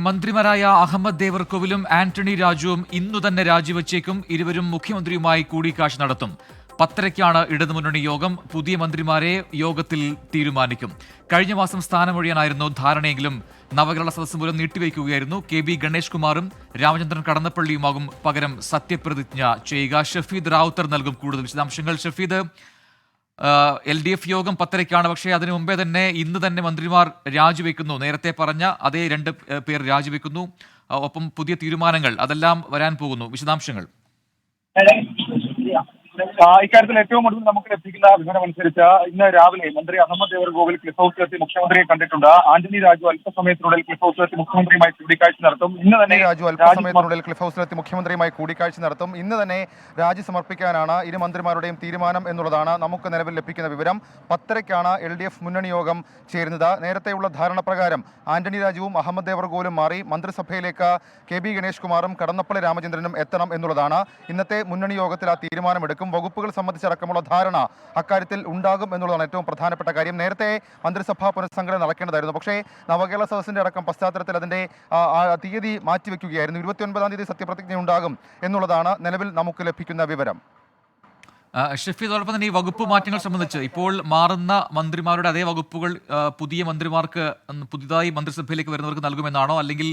മന്ത്രിമാരായ അഹമ്മദ് ദേവർകോവിലും ആന്റണി രാജുവും ഇന്നു തന്നെ രാജിവെച്ചേക്കും. ഇരുവരും മുഖ്യമന്ത്രിയുമായി കൂടിക്കാഴ്ച നടത്തും. 10:30-ക്കാണ് ഇടതുമുന്നണി യോഗം. പുതിയ മന്ത്രിമാരെ യോഗത്തിൽ തീരുമാനിക്കും. കഴിഞ്ഞ മാസം സ്ഥാനമൊഴിയാനായിരുന്നു ധാരണയെങ്കിലും നവകേരള സദസ്സ് മൂലം നീട്ടിവെക്കുകയായിരുന്നു. KB ഗണേഷ് കുമാറും രാമചന്ദ്രൻ കടന്നപ്പള്ളിയുമാകും പകരം സത്യപ്രതിജ്ഞ ചെയ്യുക. ഷഫീദ് റാവുത്തർ നൽകും കൂടുതൽ വിശദാംശങ്ങൾ. ഷഫീദ്, LDF യോഗം 10:30-ക്കാണ്. പക്ഷേ അതിനു മുമ്പേ തന്നെ ഇന്ന് തന്നെ മന്ത്രിമാർ രാജിവെക്കുന്നു. നേരത്തെ പറഞ്ഞ അതേ 2 പേർ രാജിവെക്കുന്നു. ഒപ്പം പുതിയ തീരുമാനങ്ങൾ അതെല്ലാം വരാൻ പോകുന്നു. വിശദാംശങ്ങൾ. ഇക്കാര്യത്തിൽ ഏറ്റവും ഒടുവിൽ നമുക്ക് ലഭിക്കുന്ന വിവരമനുസരിച്ച് ഇന്ന് രാവിലെ മന്ത്രി അഹമ്മദ് ദേവർകോവിൽ ക്ലിഫ് ഹൗസിലെത്തി മുഖ്യമന്ത്രിയെ കണ്ടിട്ടുണ്ട്. ആന്റണി രാജു അല്പസമയത്തിനുള്ളിൽ ക്ലിഫ് ഹൗസിലെത്തി മുഖ്യമന്ത്രിയുമായി കൂടിക്കാഴ്ച നടത്തും. ഇന്ന് തന്നെ രാജി സമർപ്പിക്കാനാണ് ഇരു മന്ത്രിമാരുടെയും തീരുമാനം എന്നുള്ളതാണ് നമുക്ക് നിലവിൽ ലഭിക്കുന്ന വിവരം. 10:30-ക്കാണ് LDF മുന്നണി യോഗം ചേരുന്നത്. നേരത്തെയുള്ള ധാരണ പ്രകാരം ആന്റണി രാജുവും അഹമ്മദ് ദേവർകോവിലും മാറി മന്ത്രിസഭയിലേക്ക് KB ഗണേഷ് കുമാറും കടന്നപ്പള്ളി രാമചന്ദ്രനും എത്തണം എന്നുള്ളതാണ്. ഇന്നത്തെ മുന്നണി യോഗത്തിൽ ആ തീരുമാനമെടുക്കും. വകുപ്പുകൾ സംബന്ധിച്ചടക്കമുള്ള ധാരണ അക്കാര്യത്തിൽ ഉണ്ടാകും എന്നുള്ളതാണ് ഏറ്റവും പ്രധാനപ്പെട്ട കാര്യം. നേരത്തെ മന്ത്രിസഭാ പുനഃസംഘടന നടക്കേണ്ടതായിരുന്നു. പക്ഷേ നവകേരള സദസ്സിന്റെ അടക്കം പശ്ചാത്തലത്തിൽ അതിന്റെ തീയതി മാറ്റിവെക്കുകയായിരുന്നു. 29-ാം തീയതി സത്യപ്രതിജ്ഞ ഉണ്ടാകും എന്നുള്ളതാണ് നിലവിൽ നമുക്ക് ലഭിക്കുന്ന വിവരം. ഷഫീദോടൊപ്പം തന്നെ ഈ വകുപ്പ് മാറ്റങ്ങൾ സംബന്ധിച്ച് ഇപ്പോൾ മാറുന്ന മന്ത്രിമാരുടെ അതേ വകുപ്പുകൾ പുതിയ മന്ത്രിമാർക്ക് പുതിയതായി മന്ത്രിസഭയിലേക്ക് വരുന്നവർക്ക് നൽകുമെന്നാണോ, അല്ലെങ്കിൽ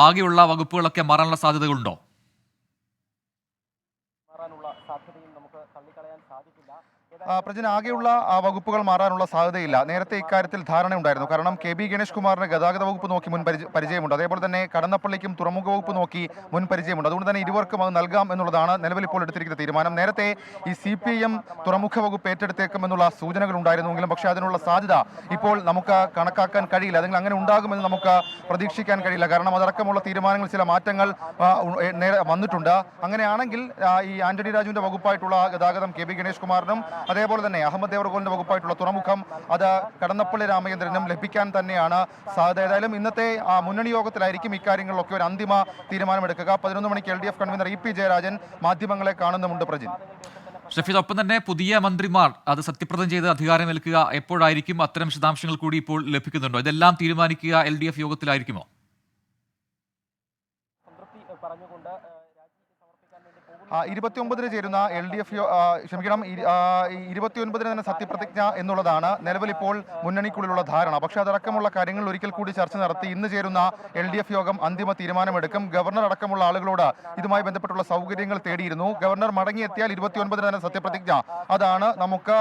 ആകെയുള്ള വകുപ്പുകളൊക്കെ മാറാനുള്ള സാധ്യതകളുണ്ടോ? പ്രജന, ആകെയുള്ള വകുപ്പുകൾ മാറാനുള്ള സാധ്യതയില്ല. നേരത്തെ ഇക്കാര്യത്തിൽ ധാരണയുണ്ടായിരുന്നു. കാരണം KB ഗണേഷ് കുമാറിന് ഗതാഗത വകുപ്പ് നോക്കി മുൻ പരിചയമുണ്ട്. അതേപോലെ തന്നെ കടന്നപ്പള്ളിക്കും തുറമുഖ വകുപ്പ് നോക്കി മുൻ പരിചയമുണ്ട്. അതുകൊണ്ട് തന്നെ ഇരുവർക്കും അത് നൽകാം എന്നുള്ളതാണ് നിലവിൽ ഇപ്പോൾ എടുത്തിരിക്കുന്ന തീരുമാനം. നേരത്തെ ഈ CPIM തുറമുഖ വകുപ്പ് ഏറ്റെടുത്തേക്കുമെന്നുള്ള സൂചനകൾ ഉണ്ടായിരുന്നുവെങ്കിലും പക്ഷേ അതിനുള്ള സാധ്യത ഇപ്പോൾ നമുക്ക് കണക്കാക്കാൻ കഴിയില്ല. അല്ലെങ്കിൽ അങ്ങനെ ഉണ്ടാകുമെന്ന് നമുക്ക് പ്രതീക്ഷിക്കാൻ കഴിയില്ല. കാരണം അതടക്കമുള്ള തീരുമാനങ്ങൾ ചില മാറ്റങ്ങൾ വന്നിട്ടുണ്ട്. അങ്ങനെയാണെങ്കിൽ ഈ ആന്റണി രാജുവിന്റെ വകുപ്പായിട്ടുള്ള ഗതാഗതം KB ഗണേഷ് കുമാറിനും അതേപോലെ തന്നെ അഹമ്മദ് ദേവർകോവിലിന്റെ വകുപ്പായിട്ടുള്ള തുറമുഖം അത് കടന്നപ്പള്ളി രാമചന്ദ്രനും ലഭിക്കാൻ തന്നെയാണ് സാധ്യത. ഏതായാലും ഇന്നത്തെ മുന്നണി യോഗത്തിലായിരിക്കും ഇക്കാര്യങ്ങളിലൊക്കെ ഒരു അന്തിമ തീരുമാനമെടുക്കുക. 11 മണിക്ക് LDF കൺവീനർ EP ജയരാജൻ മാധ്യമങ്ങളെ കാണുന്നുമുണ്ട്. പ്രജിൻ, ഷഫീദ്, ഒപ്പം തന്നെ പുതിയ മന്ത്രിമാർ അത് സത്യപ്രതിജ്ഞ ചെയ്ത് അധികാരമേൽക്കുക എപ്പോഴായിരിക്കും? അത്തരം വിശദാംശങ്ങൾ കൂടി ഇപ്പോൾ ലഭിക്കുന്നുണ്ടോ? ഇതെല്ലാം തീരുമാനിക്കുക LDF യോഗത്തിലായിരിക്കുമോ? 29-ന് ചേരുന്ന LDF 29-ന് തന്നെ സത്യപ്രതിജ്ഞ എന്നുള്ളതാണ് നിലവിൽ ഇപ്പോൾ മുന്നണിക്കുള്ളിലുള്ള ധാരണ. പക്ഷേ അതടക്കമുള്ള കാര്യങ്ങൾ ഒരിക്കൽ കൂടി ചർച്ച നടത്തി ഇന്ന് ചേരുന്ന LDF യോഗം അന്തിമ തീരുമാനമെടുക്കും. ഗവർണർ അടക്കമുള്ള ആളുകളോട് ഇതുമായി ബന്ധപ്പെട്ടുള്ള സൗകര്യങ്ങൾ തേടിയിരുന്നു. ഗവർണർ മടങ്ങിയെത്തിയാൽ 29-ന് തന്നെ സത്യപ്രതിജ്ഞ. അതാണ് നമുക്ക്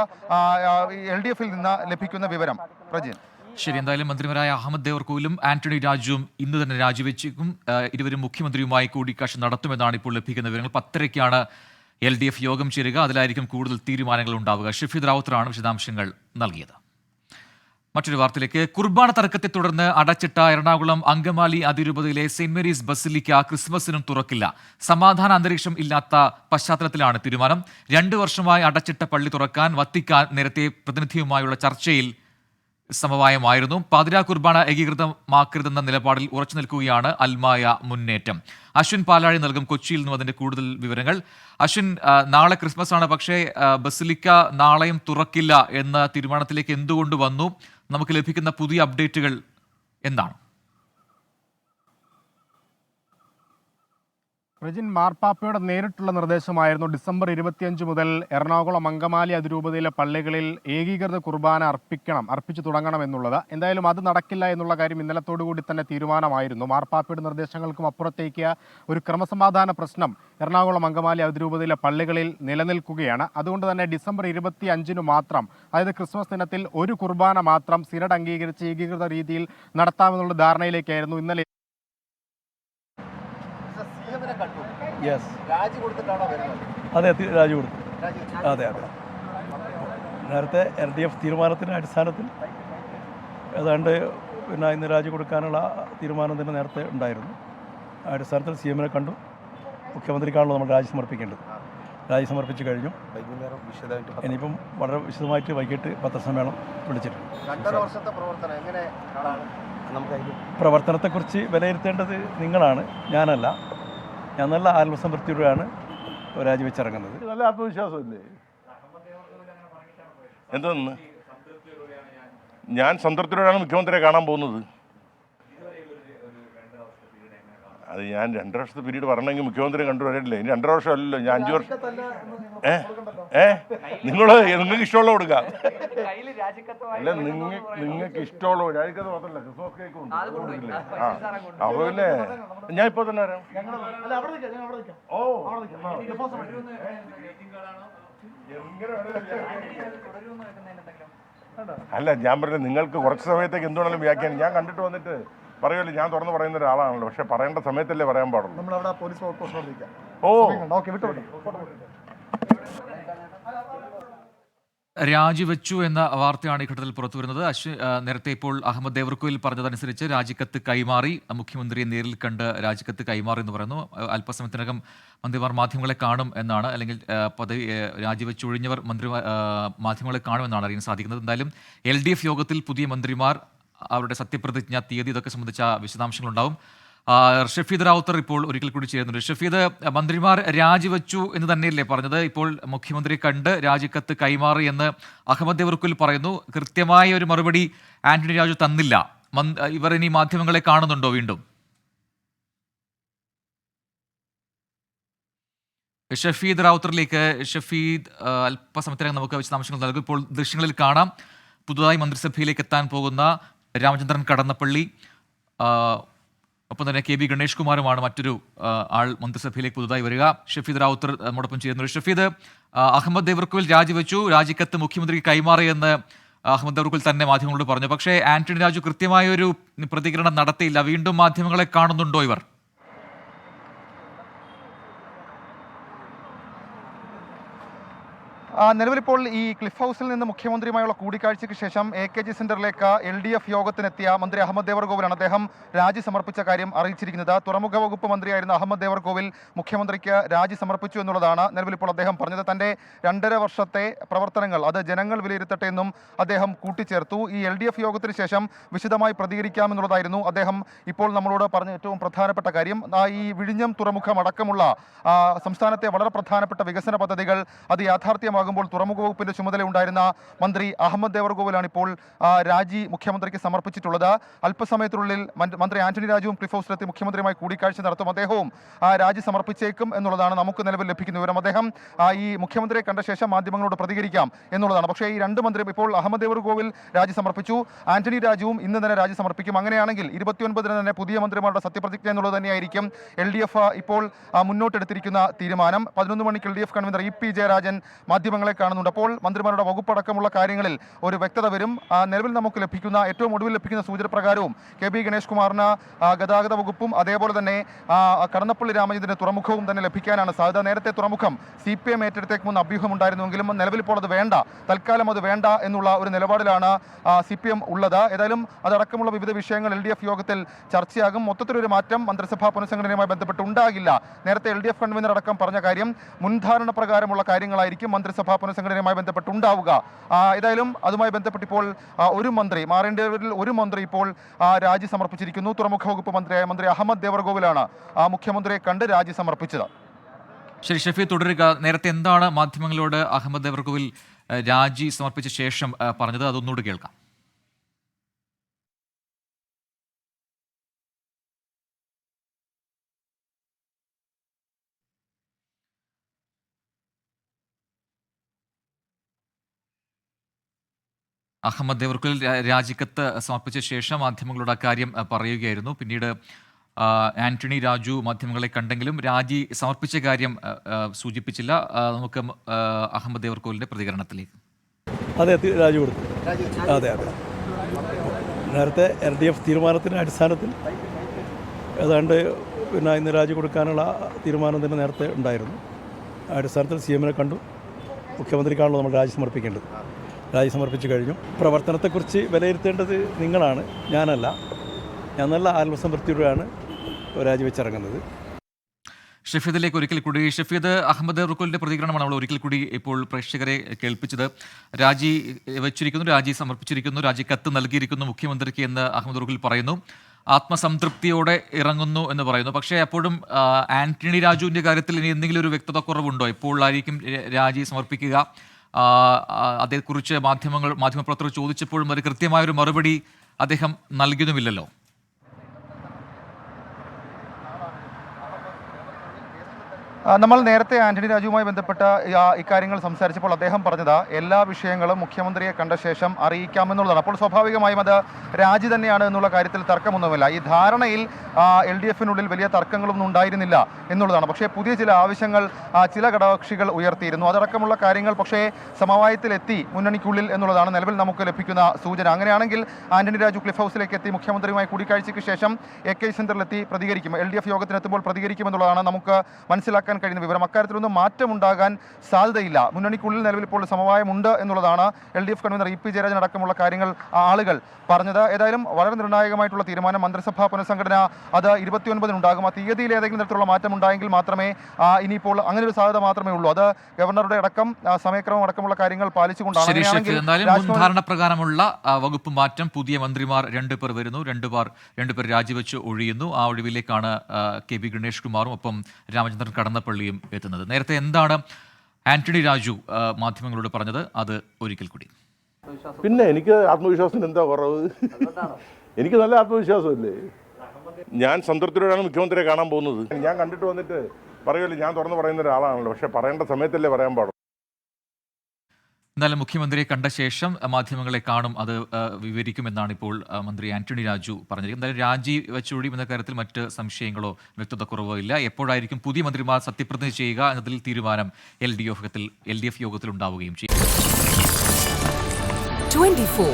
LDF-ൽ നിന്ന് ലഭിക്കുന്ന വിവരം. പ്രജിൻ, ശരി. എന്തായാലും മന്ത്രിമാരായ അഹമ്മദ് ദേവർകോവിലും ആന്റണി രാജുവും ഇന്ന് തന്നെ രാജിവെച്ചേക്കും. ഇരുവരും മുഖ്യമന്ത്രിയുമായി കൂടിക്കാഴ്ച നടത്തുമെന്നാണ് ഇപ്പോൾ ലഭിക്കുന്ന വിവരങ്ങൾ. 10:30-ക്കാണ് LDF യോഗം ചേരുക. അതിലായിരിക്കും കൂടുതൽ തീരുമാനങ്ങൾ ഉണ്ടാവുക. ഷഫീദ് റാവുത്തറാണ് വിശദാംശങ്ങൾ നൽകിയത്. മറ്റൊരു വാർത്തയിലേക്ക്. കുർബാന തർക്കത്തെ തുടർന്ന് അടച്ചിട്ട എറണാകുളം അങ്കമാലി അതിരൂപതയിലെ സെന്റ് മേരീസ് ബസിലിക്ക ക്രിസ്മസിനും തുറക്കില്ല. സമാധാന അന്തരീക്ഷം ഇല്ലാത്ത പശ്ചാത്തലത്തിലാണ് തീരുമാനം. 2 വർഷമായി അടച്ചിട്ട പള്ളി തുറക്കാൻ വത്തിക്കാൻ നേരത്തെ പ്രതിനിധിയുമായുള്ള ചർച്ചയിൽ സമവായമായിരുന്നു. പാതിരാ കുർബാന ഏകീകൃതമാക്കരുതെന്ന നിലപാടിൽ ഉറച്ചു നിൽക്കുകയാണ് അൽമായ മുന്നേറ്റം. അശ്വിൻ പാലാഴി നൽകും കൊച്ചിയിൽ നിന്നും അതിന്റെ കൂടുതൽ വിവരങ്ങൾ. അശ്വിൻ, നാളെ ക്രിസ്മസ് ആണ്, പക്ഷേ ബസിലിക്ക നാളെയും തുറക്കില്ല എന്ന തീരുമാനത്തിലേക്ക് എന്തുകൊണ്ട് വന്നു? നമുക്ക് ലഭിക്കുന്ന പുതിയ അപ്ഡേറ്റുകൾ എന്താണ്? പ്രജിൻ, മാർപ്പാപ്പയുടെ നേരിട്ടുള്ള നിർദ്ദേശമായിരുന്നു ഡിസംബർ 25 മുതൽ എറണാകുളം അങ്കമാലി അതിരൂപതയിലെ പള്ളികളിൽ ഏകീകൃത കുർബാന അർപ്പിച്ചു തുടങ്ങണം എന്നുള്ളത്. എന്തായാലും അത് നടക്കില്ല എന്നുള്ള കാര്യം ഇന്നലത്തോടുകൂടി തന്നെ തീരുമാനമായിരുന്നു. മാർപ്പാപ്പയുടെ നിർദ്ദേശങ്ങൾക്കും അപ്പുറത്തേക്ക് ഒരു ക്രമസമാധാന പ്രശ്നം എറണാകുളം അങ്കമാലി അതിരൂപതയിലെ പള്ളികളിൽ നിലനിൽക്കുകയാണ്. അതുകൊണ്ട് തന്നെ ഡിസംബർ 25-ന് മാത്രം, അതായത് ക്രിസ്മസ് ദിനത്തിൽ ഒരു കുർബാന മാത്രം സിനഡ് അംഗീകരിച്ച് ഏകീകൃത രീതിയിൽ നടത്താമെന്നുള്ള ധാരണയിലേക്കായിരുന്നു ഇന്നലെ. അതെ, രാജി കൊടുത്തു. അതെ, നേരത്തെ LDF തീരുമാനത്തിൻ്റെ അടിസ്ഥാനത്തിൽ ഏതാണ്ട് ഇന്ന് രാജി കൊടുക്കാനുള്ള തീരുമാനം തന്നെ നേരത്തെ ഉണ്ടായിരുന്നു. ആ അടിസ്ഥാനത്തിൽ CM-നെ കണ്ടു. മുഖ്യമന്ത്രിക്കാണല്ലോ നമ്മൾ രാജി സമർപ്പിക്കേണ്ടത്. രാജി സമർപ്പിച്ചു കഴിഞ്ഞു. ഇനിയിപ്പം വളരെ വിശദമായിട്ട് വൈകിട്ട് പത്രസമ്മേളനം വിളിച്ചിട്ടുണ്ട്. പ്രവർത്തനത്തെക്കുറിച്ച് വിലയിരുത്തേണ്ടത് നിങ്ങളാണ്, ഞാനല്ല. ഞാൻ നല്ല ആത്മസംതൃപ്തിയോടെയാണ് രാജിവെച്ചിറങ്ങുന്നത്. നല്ല ആത്മവിശ്വാസമല്ലേ? എന്തെന്ന് ഞാൻ സംതൃപ്തിയോടെയാണ് മുഖ്യമന്ത്രിയെ കാണാൻ പോകുന്നത്. അത് ഞാൻ 2 വർഷത്തെ പീരീഡ് പറഞ്ഞെങ്കിൽ മുഖ്യമന്ത്രി കണ്ടുവരില്ലേ? ഇനി 2 വർഷം അല്ലല്ലോ, ഞാൻ 5 വർഷം. നിങ്ങൾക്ക് ഇഷ്ടമുള്ള കൊടുക്കാം. അല്ല, നിങ്ങൾക്ക് ഇഷ്ടമുള്ള രാജിക്കത്ത് മാത്രമല്ല, ക്രിസ്മസ് കേക്ക് ഉണ്ട്. അപ്പൊ പിന്നെ ഞാൻ ഇപ്പൊ തന്നെ വരാം. അല്ല, ഞാൻ പറഞ്ഞ നിങ്ങൾക്ക് കുറച്ച് സമയത്തേക്ക് എന്തുവേണമെങ്കിലും വ്യാഖ്യാനം. ഞാൻ കണ്ടിട്ട് വന്നിട്ട് പറയുമല്ലോ, ഞാൻ തുറന്ന് പറയുന്ന ഒരാളാണല്ലോ. പക്ഷെ പറയേണ്ട സമയത്തല്ലേ പറയാൻ പാടുള്ളൂ. രാജിവെച്ചു എന്ന വാർത്തയാണ് ഈ ഘട്ടത്തിൽ പുറത്തുവരുന്നത്. നേരത്തെ ഇപ്പോൾ അഹമ്മദ് ദേവർകോവിൽ പറഞ്ഞതനുസരിച്ച് രാജിക്കത്ത് കൈമാറി, മുഖ്യമന്ത്രിയെ നേരിൽ കണ്ട് രാജിക്കത്ത് കൈമാറി എന്ന് പറയുന്നു. അല്പസമയത്തിനകം മന്ത്രിമാർ മാധ്യമങ്ങളെ കാണും എന്നാണ്, അല്ലെങ്കിൽ പദവി രാജിവെച്ചൊഴിഞ്ഞവർ മാധ്യമങ്ങളെ കാണുമെന്നാണ് അറിയാൻ സാധിക്കുന്നത്. എന്തായാലും LDF യോഗത്തിൽ പുതിയ മന്ത്രിമാർ, അവരുടെ സത്യപ്രതിജ്ഞ തീയതി, ഇതൊക്കെ സംബന്ധിച്ച വിശദാംശങ്ങളുണ്ടാവും. ഷഫീദ് റാവുത്തർ ഇപ്പോൾ ഒരിക്കൽ കൂടി ചേരുന്നുണ്ട്. ഷഫീദ്, മന്ത്രിമാർ രാജിവെച്ചു എന്ന് തന്നെയല്ലേ പറഞ്ഞത്? ഇപ്പോൾ മുഖ്യമന്ത്രി കണ്ട് രാജിക്കത്ത് കൈമാറി എന്ന് അഹമ്മദ് ദേവർകോവിൽ പറയുന്നു. കൃത്യമായ ഒരു മറുപടി ആന്റണി രാജു തന്നില്ല. ഇവർ ഇനി മാധ്യമങ്ങളെ കാണുന്നുണ്ടോ വീണ്ടും? ഷഫീദ് റാവുത്തറിലേക്ക്. ഷഫീദ്, അല്പസമയത്തിനകം നമുക്ക് വിശദാംശങ്ങൾ നൽകും. ഇപ്പോൾ ദൃശ്യങ്ങളിൽ കാണാം പുതുതായി മന്ത്രിസഭയിലേക്ക് എത്താൻ പോകുന്ന രാമചന്ദ്രൻ കടന്നപ്പള്ളി, ഒപ്പം തന്നെ KB ഗണേഷ് കുമാറുമാണ് മറ്റൊരു ആൾ മന്ത്രിസഭയിലേക്ക് പുതുതായി വരിക. ഷഫീദ് റാവുത്തർ നമ്മോടൊപ്പം ചെയ്യുന്നു. ഷഫീദ്, അഹമ്മദ് ദേവർകോവിൽ രാജിവെച്ചു, രാജിക്കത്ത് മുഖ്യമന്ത്രിക്ക് കൈമാറിയെന്ന് അഹമ്മദ് ദേവർകോവിൽ തന്നെ മാധ്യമങ്ങളോട് പറഞ്ഞു. പക്ഷേ ആന്റണി രാജു കൃത്യമായൊരു പ്രതികരണം നടത്തിയില്ല. വീണ്ടും മാധ്യമങ്ങളെ കാണുന്നുണ്ടോ ഇവർ? നിലവിലിപ്പോൾ ഈ ക്ലിഫ് ഹൗസിൽ നിന്ന് മുഖ്യമന്ത്രിയുമായുള്ള കൂടിക്കാഴ്ചയ്ക്ക് ശേഷം AKG സെന്ററിലേക്ക് LDF യോഗത്തിനെത്തിയ മന്ത്രി അഹമ്മദ് ദേവർകോവിലാണ്. അദ്ദേഹം രാജി സമർപ്പിച്ച കാര്യം അറിയിച്ചിരിക്കുന്നത്. തുറമുഖ വകുപ്പ് മന്ത്രിയായിരുന്ന അഹമ്മദ് ദേവർകോവിൽ മുഖ്യമന്ത്രിക്ക് രാജി സമർപ്പിച്ചു എന്നുള്ളതാണ് നിലവിലിപ്പോൾ അദ്ദേഹം പറഞ്ഞത്. തൻ്റെ 2.5 വർഷത്തെ പ്രവർത്തനങ്ങൾ അത് ജനങ്ങൾ വിലയിരുത്തട്ടെ എന്നും അദ്ദേഹം കൂട്ടിച്ചേർത്തു. ഈ LDF യോഗത്തിന് ശേഷം വിശദമായി പ്രതികരിക്കാമെന്നുള്ളതായിരുന്നു അദ്ദേഹം ഇപ്പോൾ നമ്മളോട് പറഞ്ഞ ഏറ്റവും പ്രധാനപ്പെട്ട കാര്യം. ഈ വിഴിഞ്ഞം തുറമുഖം അടക്കമുള്ള സംസ്ഥാനത്തെ വളരെ പ്രധാനപ്പെട്ട വികസന പദ്ധതികൾ അത് യാഥാർത്ഥ്യമാകും തുറമുഖ വകുപ്പിന്റെ ചുമതല ഉണ്ടായിരുന്ന മന്ത്രി അഹമ്മദ് ദേവർകോവിലാണ് ഇപ്പോൾ രാജി മുഖ്യമന്ത്രിക്ക് സമർപ്പിച്ചിട്ടുള്ളത്. അല്പസമയത്തിനുള്ളിൽ മന്ത്രി ആന്റണി രാജുവും ക്ലിഫ് ഹൗസിലെത്തി മുഖ്യമന്ത്രിയുമായി കൂടിക്കാഴ്ച നടത്തും. അദ്ദേഹവും രാജി സമർപ്പിച്ചേക്കും എന്നുള്ളതാണ് നമുക്ക് നിലവിൽ ലഭിക്കുന്ന വിവരം. അദ്ദേഹം ഈ മുഖ്യമന്ത്രിയെ കണ്ട ശേഷം മാധ്യമങ്ങളോട് പ്രതികരിക്കാം എന്നുള്ളതാണ്. പക്ഷേ ഈ 2 മന്ത്രി, ഇപ്പോൾ അഹമ്മദ് ദേവർകോവിൽ രാജി സമർപ്പിച്ചു, ആന്റണി രാജുവും ഇന്ന് തന്നെ രാജി സമർപ്പിക്കും. അങ്ങനെയാണെങ്കിൽ 29-ന് തന്നെ പുതിയ മന്ത്രിമാരുടെ സത്യപ്രതിജ്ഞ എന്നുള്ളത് തന്നെയായിരിക്കും LDF ഇപ്പോൾ മുന്നോട്ടെടുത്തിരിക്കുന്ന തീരുമാനം. 11 മണിക്ക് LDF കൺവീനർ EP ജയരാജൻ മാധ്യമങ്ങളെ കാണുന്നുണ്ട്. അപ്പോൾ മന്ത്രിമാരുടെ വകുപ്പടക്കമുള്ള കാര്യങ്ങളിൽ ഒരു വ്യക്തത വരും. നിലവിൽ നമുക്ക് ലഭിക്കുന്ന ഏറ്റവും ഒടുവിൽ ലഭിക്കുന്ന സൂചന പ്രകാരവും KB ഗണേഷ് കുമാറിന് ഗതാഗത വകുപ്പും അതേപോലെ തന്നെ കടന്നപ്പള്ളി രാമചന്ദ്രന് തുറമുഖവും തന്നെ ലഭിക്കാനാണ് സാധ്യത. നേരത്തെ തുറമുഖം CPM ഏറ്റെടുത്തേക്കുമെന്ന് അഭ്യൂഹം ഉണ്ടായിരുന്നുവെങ്കിലും നിലവിൽ ഇപ്പോൾ അത് വേണ്ട, തൽക്കാലം അത് വേണ്ട എന്നുള്ള ഒരു നിലപാടിലാണ് CPM ഉള്ളത്. ഏതായാലും അതടക്കമുള്ള വിവിധ വിഷയങ്ങൾ LDF യോഗത്തിൽ ചർച്ചയാകും. മൊത്തത്തിലൊരു മാറ്റം മന്ത്രിസഭാ പുനഃസംഘടനയുമായി ബന്ധപ്പെട്ട് ഉണ്ടാകില്ല. നേരത്തെ LDF കൺവീനർ അടക്കം പറഞ്ഞ കാര്യം മുൻധാരണ പ്രകാരമുള്ള കാര്യങ്ങളായിരിക്കും മന്ത്രിസഭാ പുനഃസംഘടനയുമായി ബന്ധപ്പെട്ടുണ്ടാവുക. ഏതായാലും അതുമായി ബന്ധപ്പെട്ട് ഇപ്പോൾ ഒരു മന്ത്രി, മാറേണ്ടവരിൽ ഒരു മന്ത്രി ഇപ്പോൾ രാജി സമർപ്പിച്ചിരിക്കുന്നു. തുറമുഖ വകുപ്പ് മന്ത്രിയായ മന്ത്രി അഹമ്മദ് ദേവർകോവിലാണ് മുഖ്യമന്ത്രിയെ കണ്ട് രാജി സമർപ്പിച്ചത്. ശരി, ഷഫീ തുടരുക. നേരത്തെ എന്താണ് മാധ്യമങ്ങളോട് അഹമ്മദ് ദേവർകോവിൽ രാജി സമർപ്പിച്ച ശേഷം പറഞ്ഞത്? അതൊന്നുകൂടി കേൾക്കാം. അഹമ്മദ് ദേവർകോവിൽ രാജിക്കത്ത് സമർപ്പിച്ച ശേഷം മാധ്യമങ്ങളോട് അക്കാര്യം പറയുകയായിരുന്നു. പിന്നീട് ആന്റണി രാജു മാധ്യമങ്ങളെ കണ്ടെങ്കിലും രാജി സമർപ്പിച്ച കാര്യം സൂചിപ്പിച്ചില്ല. നമുക്ക് അഹമ്മദ് ദേവർകോവിലിന്റെ പ്രതികരണത്തിലേക്ക്. അതെ, രാജി കൊടുത്തു. അതെ, നേരത്തെ LDF തീരുമാനത്തിൻ്റെ അടിസ്ഥാനത്തിൽ ഏതാണ്ട് ഇന്ന് രാജി കൊടുക്കാനുള്ള തീരുമാനം തന്നെ നേരത്തെ ഉണ്ടായിരുന്നു. ആ അടിസ്ഥാനത്തിൽ CM-നെ കണ്ടു. മുഖ്യമന്ത്രിക്കാണല്ലോ നമ്മൾ രാജി സമർപ്പിക്കേണ്ടത്. രാജി സമർപ്പിച്ചു കഴിഞ്ഞു. പ്രവർത്തനത്തെക്കുറിച്ച് വിലയിരുത്തേണ്ടത് നിങ്ങളാണ്, ഞാനല്ല. ഞാൻ നല്ല ആത്മസംതൃപ്തിയോടെയാണ് രാജിവെച്ചിറങ്ങുന്നത്. ഷഫീദിലേക്ക് ഒരിക്കൽ കൂടി. ഷഫീദ്, അഹമ്മദ് ദേവർകോവിലിന്റെ പ്രതികരണമാണ് നമ്മൾ ഒരിക്കൽ കൂടി ഇപ്പോൾ പ്രേക്ഷകരെ കേൾപ്പിച്ചത്. രാജി വെച്ചിരിക്കുന്നു, രാജി സമർപ്പിച്ചിരിക്കുന്നു, രാജിക്കത്ത് നൽകിയിരിക്കുന്നു മുഖ്യമന്ത്രിക്ക് എന്ന് അഹമ്മദ് ദേവർകോവിൽ പറയുന്നു. ആത്മസംതൃപ്തിയോടെ ഇറങ്ങുന്നു എന്ന് പറയുന്നു. പക്ഷേ അപ്പോഴും ആന്റണി രാജുവിൻ്റെ കാര്യത്തിൽ ഇനി എന്തെങ്കിലും ഒരു വ്യക്തത കുറവുണ്ടോ? എപ്പോഴായിരിക്കും രാജി സമർപ്പിക്കുക? അതേക്കുറിച്ച് മാധ്യമപ്രവർത്തകർ ചോദിച്ചപ്പോഴും ഒരു കൃത്യമായൊരു മറുപടി അദ്ദേഹം നൽകുന്നുമില്ലല്ലോ. നമ്മൾ നേരത്തെ ആന്റണി രാജുവുമായി ബന്ധപ്പെട്ട ഇക്കാര്യങ്ങൾ സംസാരിച്ചപ്പോൾ അദ്ദേഹം പറഞ്ഞത് എല്ലാ വിഷയങ്ങളും മുഖ്യമന്ത്രിയെ കണ്ട ശേഷം അറിയിക്കാമെന്നുള്ളതാണ്. അപ്പോൾ സ്വാഭാവികമായും അത് രാജി തന്നെയാണ് എന്നുള്ള കാര്യത്തിൽ തർക്കമൊന്നുമില്ല. ഈ ധാരണയിൽ LDF-നുള്ളിൽ വലിയ തർക്കങ്ങളൊന്നും ഉണ്ടായിരുന്നില്ല എന്നുള്ളതാണ്. പക്ഷേ പുതിയ ചില ആവശ്യങ്ങൾ ചില ഘടകകക്ഷികൾ ഉയർത്തിയിരുന്നു. അതടക്കമുള്ള കാര്യങ്ങൾ പക്ഷേ സമവായത്തിലെത്തി മുന്നണിക്കുള്ളിൽ എന്നുള്ളതാണ് നിലവിൽ നമുക്ക് ലഭിക്കുന്ന സൂചന. അങ്ങനെയാണെങ്കിൽ ആന്റണി രാജു ക്ലിഫ് ഹൗസിലേക്ക് എത്തി മുഖ്യമന്ത്രിയുമായി കൂടിക്കാഴ്ചയ്ക്ക് ശേഷം AK സെന്ററിലെത്തി പ്രതികരിക്കും, LDF യോഗത്തിനെത്തുമ്പോൾ പ്രതികരിക്കുമെന്നുള്ളതാണ് നമുക്ക് മനസ്സിലാക്കാൻ കഴിയുന്ന വിവരം. അക്കാര്യത്തിലൊന്നും മാറ്റമുണ്ടാകാൻ സാധ്യതയില്ല. മുന്നണിക്കുള്ളിൽ നിലവിൽ ഇപ്പോൾ സമവായമുണ്ട് എന്നുള്ളതാണ് LDF കൺവീനർ EP ജയരാജൻ അടക്കമുള്ള കാര്യങ്ങൾ ആളുകൾ പറഞ്ഞത്. ഏതായാലും വളരെ നിർണായകമായിട്ടുള്ള തീരുമാനം മന്ത്രിസഭാ പുനഃസംഘടന അത് 29 ഉണ്ടാകും. ആ തീയതിയിൽ ഏതെങ്കിലും തരത്തിലുള്ള മാറ്റം ഉണ്ടായെങ്കിൽ മാത്രമേ ഇനിയിപ്പോൾ അങ്ങനെ ഒരു സാധ്യത മാത്രമേ ഉള്ളൂ. അത് ഗവർണറുടെ അടക്കം സമയക്രമം അടക്കമുള്ള കാര്യങ്ങൾ പാലിച്ചുകൊണ്ടാണ്. ധാരണ പ്രകാരമുള്ള വകുപ്പ് മാറ്റം, പുതിയ മന്ത്രിമാർ 2 പേർ വരുന്നു, 2 പേർ രാജിവെച്ച് ഒഴിയുന്നു. ആ ഒഴിവിലേക്കാണ് KB ഗണേഷ് കുമാറും ഒപ്പം രാമചന്ദ്രൻ കടന്നപ്പള്ളിയും എത്തുന്നത്. നേരത്തെ എന്താണ് ആന്റണി രാജു മാധ്യമങ്ങളോട് പറഞ്ഞത്? അത് ഒരിക്കൽ കൂടി. പിന്നെ എനിക്ക് ആത്മവിശ്വാസത്തിന് എന്താ കുറവ്? എനിക്ക് നല്ല ആത്മവിശ്വാസമല്ലേ. ഞാൻ സംതൃപ്തിയോടാണ് മുഖ്യമന്ത്രിയെ കാണാൻ പോകുന്നത്. ഞാൻ കണ്ടിട്ട് വന്നിട്ട് പറയുമല്ലോ, ഞാൻ തുറന്ന് പറയുന്ന ഒരാളാണല്ലോ. പക്ഷെ പറയേണ്ട സമയത്തല്ലേ പറയാൻ പാടുള്ളൂ. എന്നാലും മുഖ്യമന്ത്രിയെ കണ്ട ശേഷം മാധ്യമങ്ങളെ കാണും, അത് വിവരിക്കുമെന്നാണ് ഇപ്പോൾ മന്ത്രി ആന്റണി രാജു പറഞ്ഞത്. എന്തായാലും രാജി വെച്ചൊഴിയും എന്ന കാര്യത്തിൽ മറ്റ് സംശയങ്ങളോ വ്യക്തതക്കുറവോ ഇല്ല. എപ്പോഴായിരിക്കും പുതിയ മന്ത്രിമാർ സത്യപ്രതിജ്ഞ ചെയ്യുക എന്നതിൽ തീരുമാനം LDF യോഗത്തിൽ ഉണ്ടാവുകയും ചെയ്യും. 24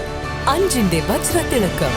അഞ്ചിന്റെ വജ്രത്തിളക്കം.